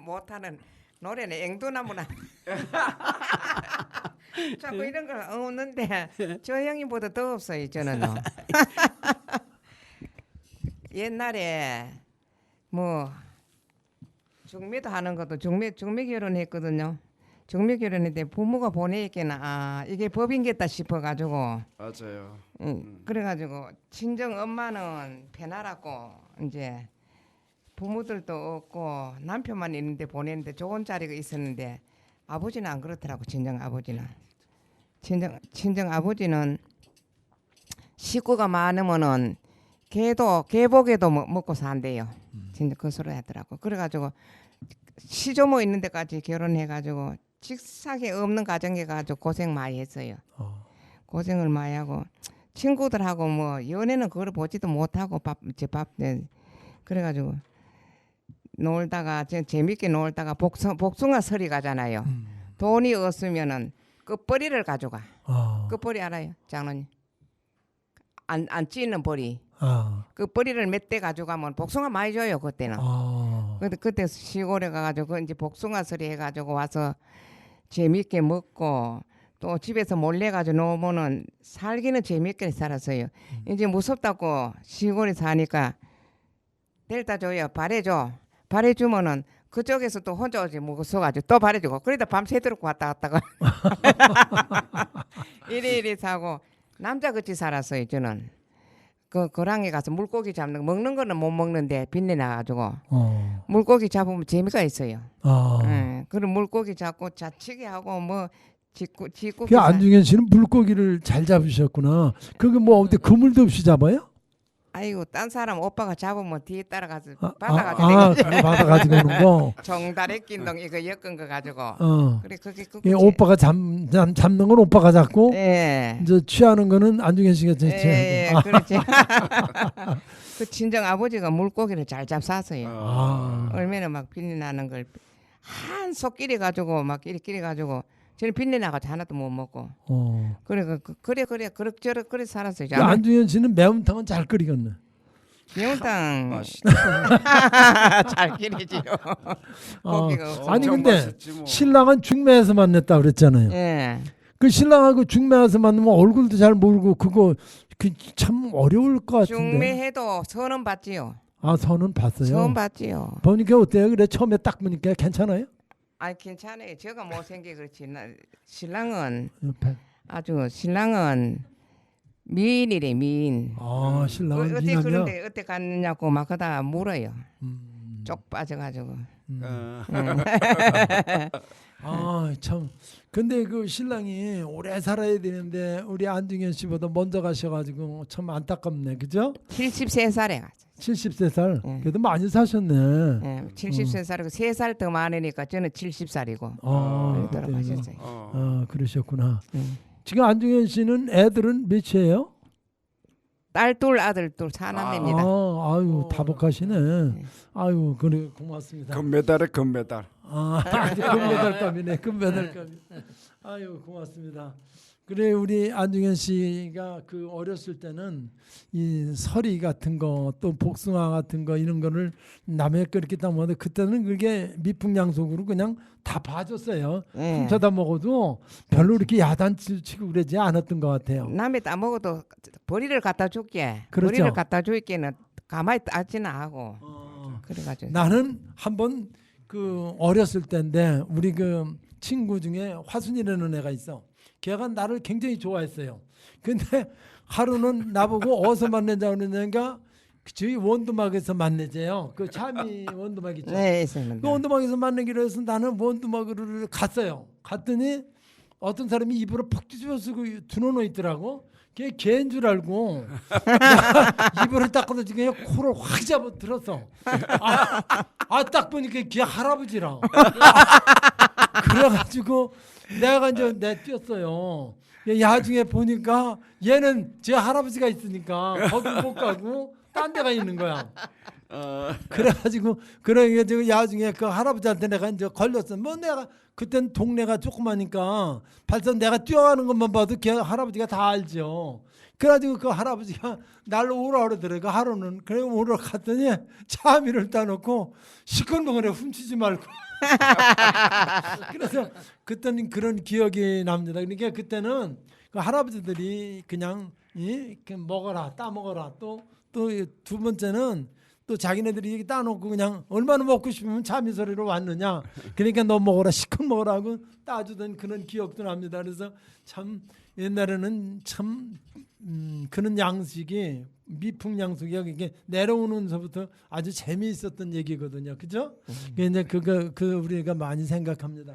못하는 노래는 앵두나무나 자꾸 이런 걸 없는데 저 형님보다 더 없어요 저는요. 옛날에 뭐 중매도 하는 것도 중매 결혼했거든요. 중매 결혼했는데 부모가 보내기나 이게 법인겠다 싶어가지고 맞아요. 그래가지고 친정 엄마는 배나라고 이제 부모들도 없고 남편만 있는데 보냈는데 좋은 자리가 있었는데 아버지는 안 그렇더라고. 친정 아버지는 친정 아버지는 식구가 많으면은 개복에도 먹고 산대요. 진짜 그 소리 하더라고. 그래가지고 시조모 있는 데까지 결혼해가지고 직사계 없는 가정에 가지고 고생 많이 했어요. 고생을 많이 하고 친구들하고 뭐 연애는 그걸 보지도 못하고 밥 그래가지고 놀다가 재밌게 놀다가 복숭아 서리 가잖아요. 돈이 없으면은 끝벌이를 가져가. 끝벌이 알아요, 장로님? 안 찌는 벌이. 끝벌이를 몇 대 가져가면 복숭아 많이 줘요 그때는. 그때 시골에 가가지고 이제 복숭아 서리 해가지고 와서 재밌게 먹고 또 집에서 몰래 가지고 놓으면은 살기는 재밌게 살았어요. 이제 무섭다고 시골에 사니까 델타 줘요, 발해줘. 발해주면은 그쪽에서 또 혼자 오지 무서워가지고 또 발해주고 그러다 밤새도록 왔다 갔다가 이리 사고 남자같이 살았어요. 저는 그 거랑에 가서 물고기 잡는 거 먹는 거는 못 먹는데 빚내 나가지고 물고기 잡으면 재미가 있어요. 그럼 물고기 잡고 자치기 하고 뭐 짓고 그 안중현 씨는 물고기를 잘 잡으셨구나. 그게 뭐 어디 그물도 없이 잡아요? 아이고 딴 사람 오빠가 잡으면 뒤에 따라가서 받아가지고 받아가지고 오는 거. 정다래 낀동 이거 엮은 거 가지고. 그래 그게 예, 오빠가 잡는 건 오빠가 잡고. 예. 이제 취하는 거는 안중현 씨가 취하고. 예, 그렇지. 그 친정 아버지가 물고기를 잘 잡쌌어요. 얼마나 막 빛이 나는 걸 한 속끼리 가지고 막 이리 가지고. 저는 빚내 나가서 하나도 못 먹고. 그래 그럭저럭 그래 살았어요. 안중현 씨는 매운탕은 잘 끓이겠네. 매운탕 잘 끓이지요. 아니 근데 맛있지 뭐. 신랑은 중매에서 만났다 그랬잖아요. 예. 그 신랑하고 중매에서 만나면 얼굴도 잘 모르고 그거 참 어려울 것 같은데. 중매해도 선은 받지요. 선은 봤어요. 선 받지요. 보니까 어때요? 그래 처음에 딱 보니까 괜찮아요? 아니 괜찮아요. 제가 못생겨 그렇지. 신랑은 미인이래 미인. 신랑은 어때 그런데 어때 갔느냐고 막 하다 물어요. 쪽 빠져가지고. 참. 근데 그 신랑이 오래 살아야 되는데 우리 안중현 씨보다 먼저 가셔가지고 참 안타깝네, 그죠? 73살에 갔어요. 70살. 그래도 많이 사셨네. 73살이고 3살 더 많으니까 저는 70살이고. 돌아가셨어요. 그러셨구나. 지금 안중현 씨는 애들은 몇이에요? 딸 둘 아들 둘 사남매입니다. 아유 다복하시네. 아유 그래 고맙습니다. 금메달에 금메달. 금메달감이네. 금메달감. 아유 고맙습니다. 그래 우리 안중현 씨가 그 어렸을 때는 이 서리 같은 거 또 복숭아 같은 거 이런 거를 남의 거 이렇게 따먹는데 그때는 그게 미풍양속으로 그냥 다 봐줬어요. 훔쳐다 먹어도 별로 이렇게 야단치고 그러지 않았던 것 같아요. 남의 따 먹어도 버리를 갖다 줄게. 그렇죠. 버리를 갖다 줄게는 가만히 따지는 하고. 그래가지고 나는 한번 그 어렸을 때인데 우리 그 친구 중에 화순이라는 애가 있어. 걔가 나를 굉장히 좋아했어요. 근데 하루는 나보고 어디서 만나자 그러니까 저희 원두막에서 만나재요. 그 참이 원두막 있죠. 네, 있습니다. 그 원두막에서 만나기로 해서 나는 원두막으로 갔어요. 갔더니 어떤 사람이 입으로 푹 뒤집어서 두놓아 있더라고. 걔 개인 줄 알고 입을 딱 걷어지 그냥 코를 확 잡아 들었어. 딱 보니까 걔 할아버지라. 그래가지고 내가 이제 내뛰었어요. 야중에 보니까 얘는 제 할아버지가 있으니까 거기 못 가고 딴 데가 있는 거야. 그래가지고 그래가지고 야중에 그 할아버지한테 내가 이제 걸렸어. 뭐 내가 그땐 동네가 조그마니까 벌써 내가 뛰어가는 것만 봐도 걔 할아버지가 다 알죠. 그래가지고 그 할아버지가 날 오라 그러더라고. 하루는 그래 오러 갔더니 차미를 따놓고 시큰둥하게 훔치지 말고. 그래서 그때는 그런 기억이 납니다. 그러니까 그때는 그 할아버지들이 그냥 먹어라 따 먹어라 또 두 번째는 또 자기네들이 따놓고 그냥 얼마나 먹고 싶으면 참이소리로 왔느냐. 그러니까 너 먹어라 시큰 먹어라 하고 따주던 그런 기억도 납니다. 그래서 참 옛날에는 참 그런 양식이 미풍양속이 이게 내려오는서부터 아주 재미있었던 얘기거든요. 그죠? 이제 그 우리가 많이 생각합니다.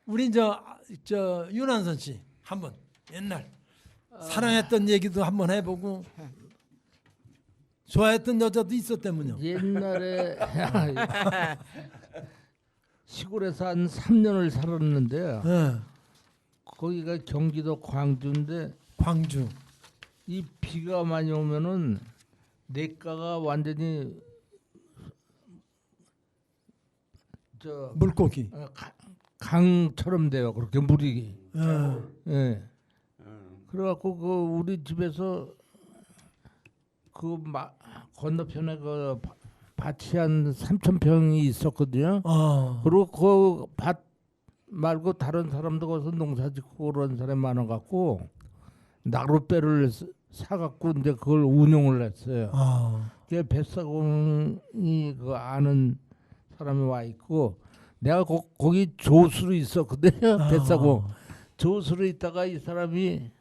우리 저 윤한선 씨 한번 옛날 사랑했던 얘기도 한번 해보고 좋아했던 여자도 있었다면요. 옛날에 시골에서 한 3년을 살았는데요. 네. 거기가 경기도 광주인데 광주. 이 비가 많이 오면은 냇가가 완전히 저 물고기. 강처럼 돼요. 그렇게 물이. 예. 그래갖고 그 우리 집에서 그 건너편에 그 밭이 한 3,000평이 있었거든요. 그리고 그 밭 말고 다른 사람도 거기서 농사짓고 그런 사람이 많아갖고 나룻배를 사갖고 이제 그걸 운용을 했어요. 그 뱃사공이 그 아는 사람이 와 있고 내가 거기 조수로 있었거든요. 뱃사공 조수로 있다가 이 사람이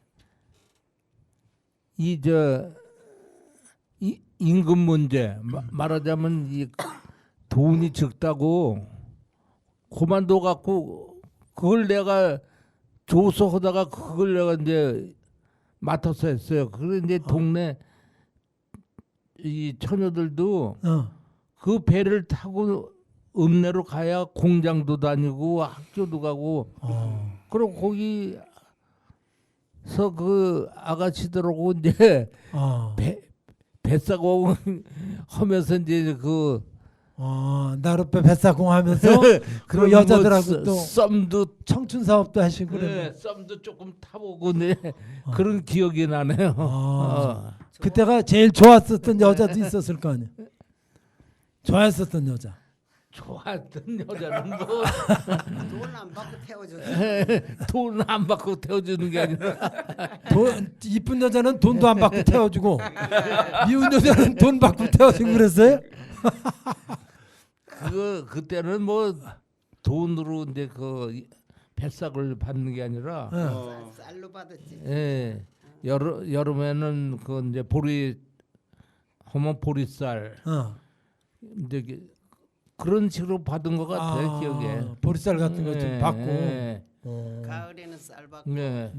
이 임금 문제 말하자면 이 돈이 적다고 그만둬 갖고 그걸 내가 조수하다가 그걸 내가 이제 맡아서 했어요. 그래 이제 동네 이 처녀들도 그 배를 타고 읍내로 가야 공장도 다니고 학교도 가고 그리고 거기서 그 아가씨들하고 이제 뱃사공 하면서 이제 나룻배 뱃사공 하면서 그 여자들하고 또 썸도 청춘 사업도 하시고 그래. 썸도 조금 타보고 네 그런 기억이 나네요. 그때가 제일 좋았었던 여자도 있었을 거 아니에요. 좋아했었던 여자. 좋았던 여자는 뭐 돈 안 받고 태워줘. 돈 안 받고 태워주는 게 아니라 이쁜 여자는 돈도 안 받고 태워주고 미운 여자는 돈 받고 태워주고 그랬어요? 그때는 뭐 돈으로 이제 그 뱃삭을 받는 게 아니라 쌀로 받았지. 예, 여름에는 그 이제 보리 하면 보리쌀 이제 그런 식으로 받은 것 같아요. 기억에 보리쌀 같은 거 좀 받고 가을에는 쌀 받고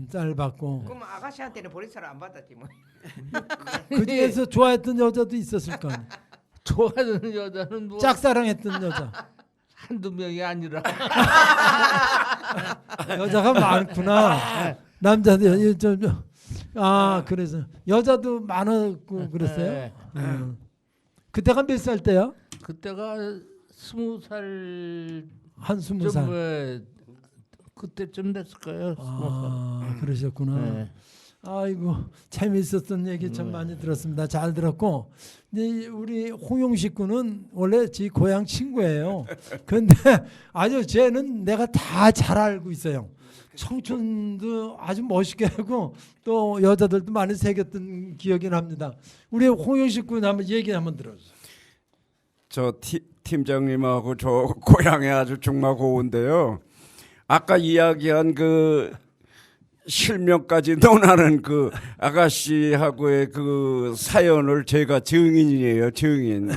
쌀 받고. 그럼 아가씨한테는 보리쌀 안 받았지 뭐. 그 중에서 좋아했던 여자도 있었을 거 아니에요. 좋아하는 여자는 뭐 짝사랑했던 여자 한두 명이 아니라 여자가 많구나. 남자들 아 그래서 여자도 많았고 그랬어요. 네. 그때가 몇 살 때요? 그때가 20살 한 20살. 그때쯤 됐을 거예요. 20살. 아 그러셨구나. 네. 아이고 재미있었던 얘기 참 많이 들었습니다. 잘 들었고, 근데 우리 홍용식 군은 원래 제 고향 친구예요. 근데 아주 쟤는 내가 다 잘 알고 있어요. 청춘도 아주 멋있게 하고 또 여자들도 많이 새겼던 기억이 납니다. 우리 홍용식 군 한번 얘기 한번 들어주세요. 저 팀장님하고 저 고향에 아주 정말 고운데요. 아까 이야기한 그 실명까지 논하는 그 아가씨하고의 그 사연을 제가 증인이에요. 증인.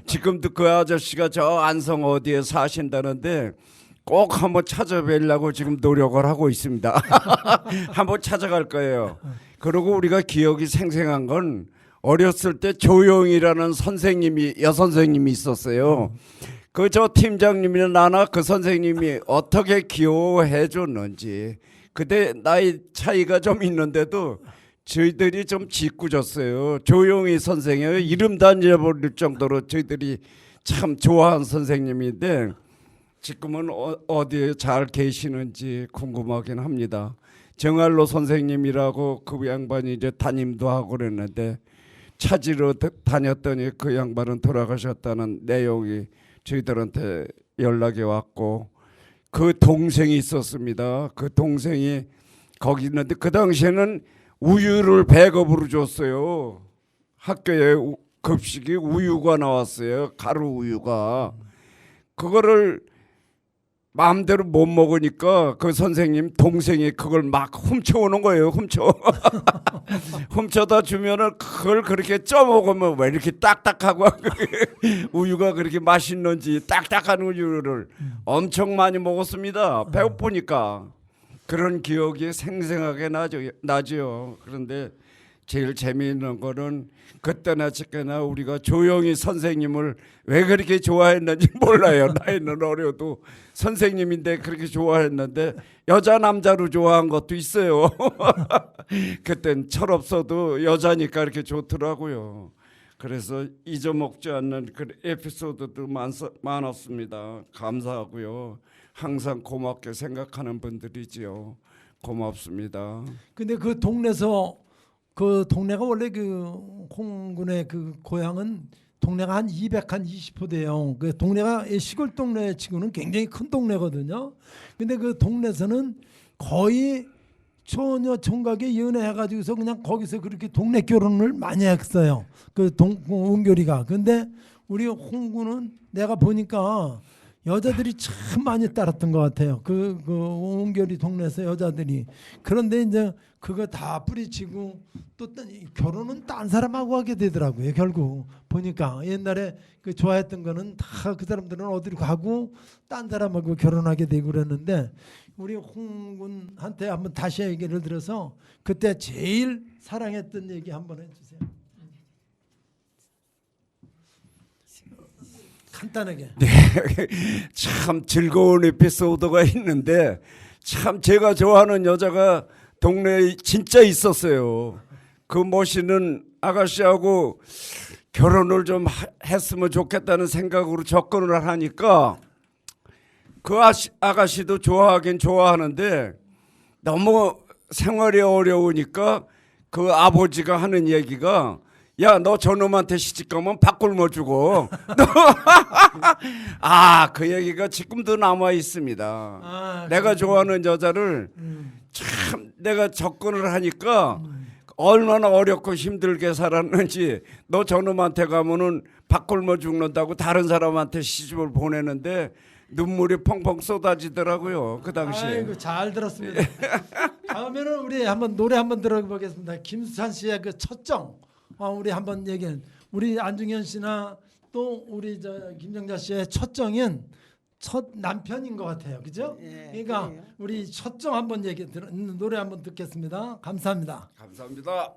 지금도 그 아저씨가 저 안성 어디에 사신다는데 꼭 한번 찾아뵈려고 지금 노력을 하고 있습니다. 한번 찾아갈 거예요. 그리고 우리가 기억이 생생한 건 어렸을 때 조용이라는 선생님이 여선생님이 있었어요. 그 저 팀장님이나 나나 그 선생님이 어떻게 귀여워해 줬는지. 그때 나이 차이가 좀 있는데도 저희들이 좀 짓궂었어요. 조용히 선생이에요. 이름도 안 잊어버릴 정도로 저희들이 참 좋아하는 선생님인데 지금은 어디에 잘 계시는지 궁금하긴 합니다. 정알로 선생님이라고 그 양반이 이제 담임도 하고 그랬는데 찾으러 다녔더니 그 양반은 돌아가셨다는 내용이 저희들한테 연락이 왔고, 그 동생이 있었습니다. 그 동생이 거기 있는데 그 당시에는 우유를 배급으로 줬어요. 학교에 급식이 우유가 나왔어요. 가루 우유가. 그거를 마음대로 못 먹으니까 그 선생님 동생이 그걸 막 훔쳐오는 거예요. 훔쳐다 주면은 그걸 그렇게 쪄먹으면 왜 이렇게 딱딱하고 우유가 그렇게 맛있는지, 딱딱한 우유를 엄청 많이 먹었습니다. 배고프니까. 그런 기억이 생생하게 나죠. 그런데 제일 재미있는 거는 그때나 저때나 우리가 조용히 선생님을 왜 그렇게 좋아했는지 몰라요. 나이는 어려도 선생님인데 그렇게 좋아했는데 여자 남자로 좋아한 것도 있어요. 그땐 철없어도 여자니까 이렇게 좋더라고요. 그래서 잊어먹지 않는 그 에피소드도 많았습니다. 감사하고요. 항상 고맙게 생각하는 분들이지요. 고맙습니다. 근데 그 동네에서 그 동네가 원래 그 홍군의 그 고향은 동네가 한 220호 돼요. 그 동네가 시골 동네 치고는 굉장히 큰 동네거든요. 근데 그 동네에서는 거의 처녀 총각에 연애해가지고서 그냥 거기서 그렇게 동네 결혼을 많이 했어요. 그 은결이가. 근데 우리 홍군은 내가 보니까 여자들이 참 많이 따랐던 것 같아요. 그 은결이 동네에서 여자들이. 그런데 이제 그거 다 뿌리치고 또 결혼은 딴 사람하고 하게 되더라고요. 결국 보니까 옛날에 그 좋아했던 거는 다 그 사람들은 어디로 가고 딴 사람하고 결혼하게 되고 그랬는데, 우리 홍군한테 한번 다시 얘기를 들어서 그때 제일 사랑했던 얘기 한번 해주세요. 간단하게. 네, 참 즐거운 에피소드가 있는데 참 제가 좋아하는 여자가 동네에 진짜 있었어요. 그 멋있는 아가씨하고 결혼을 좀 했으면 좋겠다는 생각으로 접근을 하니까 그 아가씨도 좋아하긴 좋아하는데 너무 생활이 어려우니까 그 아버지가 하는 얘기가, 야, 너 저놈한테 시집가면 밥 굶어 주고. 그 얘기가 지금도 남아 있습니다. 내가 좋아하는 여자를 참 내가 접근을 하니까 얼마나 어렵고 힘들게 살았는지, 너 저놈한테 가면은 밥 굶어 죽는다고 다른 사람한테 시집을 보내는데 눈물이 펑펑 쏟아지더라고요. 그 당시에. 아이고, 잘 들었습니다. 다음에는 우리 한번 노래 한번 들어보겠습니다. 김수찬 씨의 그 첫정. 우리 한번 얘기해. 우리 안중현 씨나 또 우리 김정자 씨의 첫정인 첫 남편인 것 같아요, 그죠? 예, 그러니까 그래요. 우리 첫정 한번 노래 한번 듣겠습니다. 감사합니다. 감사합니다.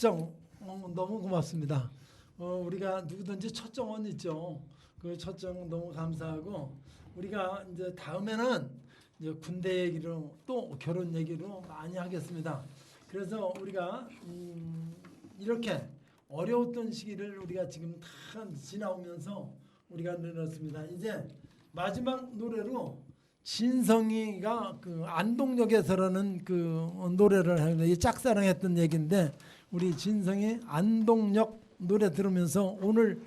정 너무 고맙습니다. 우리가 누구든지 첫 정은 있죠. 그 첫 정 너무 감사하고 우리가 이제 다음에는 이제 군대 얘기로 또 결혼 얘기로 많이 하겠습니다. 그래서 우리가 이렇게 어려웠던 시기를 우리가 지금 다 지나오면서 우리가 늘었습니다. 이제 마지막 노래로 진성이가 그 안동역에서라는 그 노래를 하는데 이 짝사랑했던 얘기인데 우리 진성이 안동역 노래 들으면서 오늘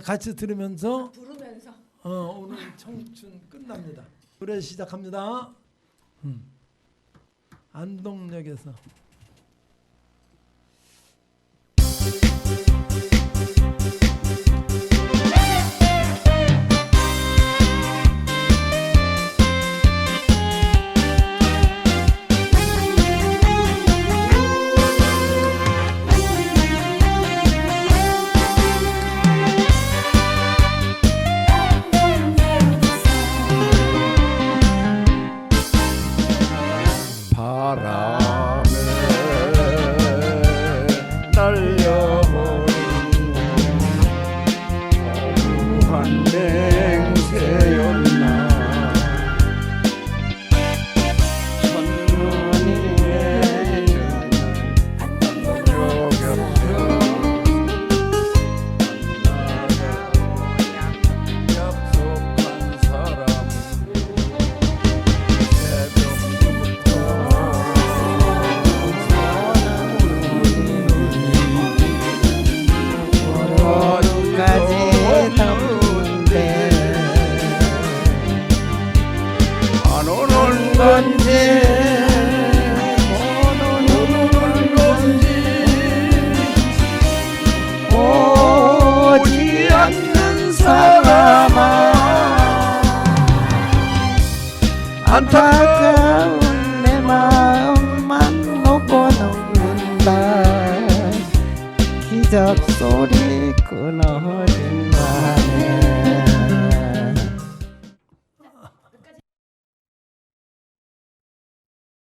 같이 들으면서 오늘 청춘 끝납니다. 노래 시작합니다. 안동역에서 바람에 날려버린 거부한 맹세였나 천년의 저 곁에 만나자고 약속한 사람 까지 덮는데 안 오는 건지 못 오는 건지 오지 않는 사람아 안타까운 내 마음만 놓고 녹는다 기적 소리